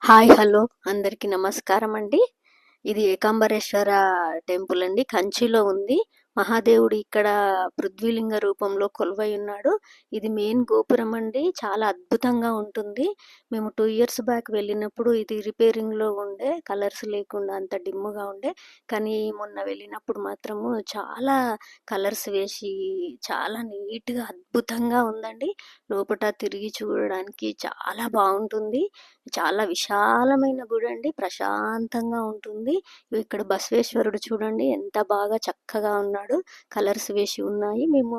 Hi hello అందరికీ నమస్కారం అండి. ఇది ఏకాంబరేశ్వర టెంపుల్ అండి, కంచిలో ఉంది. మహాదేవుడు ఇక్కడ పృథ్వీలింగ రూపంలో కొలువై ఉన్నాడు. ఇది మెయిన్ గోపురం అండి, చాలా అద్భుతంగా ఉంటుంది. మేము 2 years బ్యాక్ వెళ్ళినప్పుడు ఇది రిపేరింగ్లో ఉండే, కలర్స్ లేకుండా అంత డిమ్గా ఉండే. కానీ మొన్న వెళ్ళినప్పుడు మాత్రము చాలా కలర్స్ వేసి చాలా నీట్గా అద్భుతంగా ఉందండి. లోపల తిరిగి చూడడానికి చాలా బాగుంటుంది. చాలా విశాలమైన గుడి అండి, ప్రశాంతంగా ఉంటుంది. ఇక్కడ బసవేశ్వరుడు చూడండి ఎంత బాగా చక్కగా ఉన్నాడు, కలర్స్ వేసి ఉన్నాయి. మేము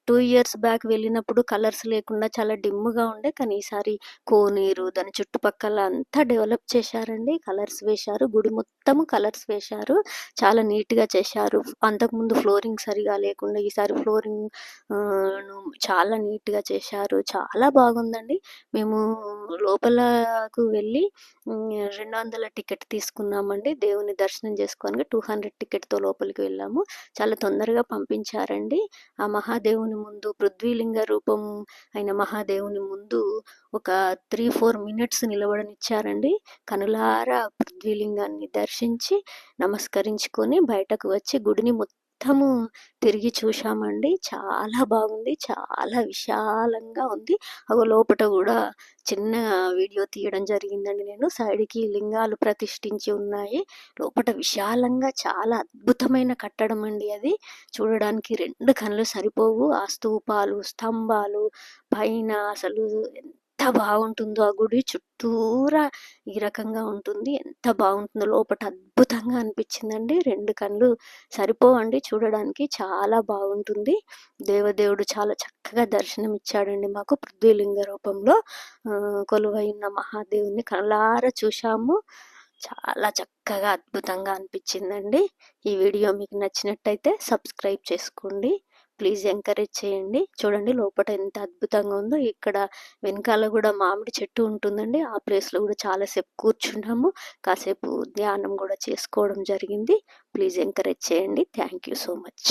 2 years బ్యాక్ వెళ్ళినప్పుడు కలర్స్ లేకుండా చాలా డిమ్గా ఉండే, కానీ ఈసారి కోనేరు దాని చుట్టుపక్కల అంతా డెవలప్ చేశారండి, కలర్స్ వేశారు. గుడి మొత్తము కలర్స్ వేశారు, చాలా నీట్గా చేశారు. అంతకుముందు ఫ్లోరింగ్ సరిగా లేకుండా ఈసారి ఫ్లోరింగ్ చాలా నీట్గా చేశారు, చాలా బాగుందండి. మేము లోపలకు వెళ్ళి 200 టికెట్ తీసుకున్నామండి. దేవుని దర్శనం చేసుకోనికి 200 టికెట్తో లోపలికి వెళ్ళాము. చాలా తొందరగా పంపించారండి. ఆ మహాదేవుని ముందు, పృథ్వీలింగ రూపం అయిన మహాదేవుని ముందు ఒక 3-4 minutes నిలబడనిచ్చారండి. కనులారా పృథ్వీలింగాన్ని దర్శించి నమస్కరించుకొని బయటకు వచ్చి గుడిని మొత్తము తిరిగి చూశామండి. చాలా బాగుంది, చాలా విశాలంగా ఉంది. లోపట కూడా చిన్న వీడియో తీయడం జరిగిందండి. నేను సైడ్కి లింగాలు ప్రతిష్ఠించి ఉన్నాయి. లోపట విశాలంగా చాలా అద్భుతమైన కట్టడం అండి అది. చూడడానికి 2 కళ్ళు సరిపోవు. ఆ స్తూపాలు, స్తంభాలు పైన అసలు ఎంత బాగుంటుందో ఆ గుడి చుట్టూరా ఈ రకంగా ఉంటుంది. ఎంత బాగుంటుందో లోపట అద్భుతంగా అనిపించిందండి. 2 కళ్ళు సరిపోవండి చూడడానికి, చాలా బాగుంటుంది. దేవదేవుడు చాలా చక్కగా దర్శనం ఇచ్చాడండి మాకు పృథ్వీలింగ రూపంలో. కొలువై ఉన్న మహాదేవుని కళ్ళారా చూశాము. చాలా చక్కగా అద్భుతంగా అనిపించిందండి. ఈ వీడియో మీకు నచ్చినట్టయితే సబ్స్క్రైబ్ చేసుకోండి, ప్లీజ్ ఎంకరేజ్ చేయండి. చూడండి లోపల ఎంత అద్భుతంగా ఉందో. ఇక్కడ వెనకాల కూడా మామిడి చెట్టు ఉంటుందండి. ఆ ప్లేస్లో కూడా చాలాసేపు కూర్చున్నాము, కాసేపు ధ్యానం కూడా చేసుకోవడం జరిగింది. ప్లీజ్ ఎంకరేజ్ చేయండి. Thank you so much.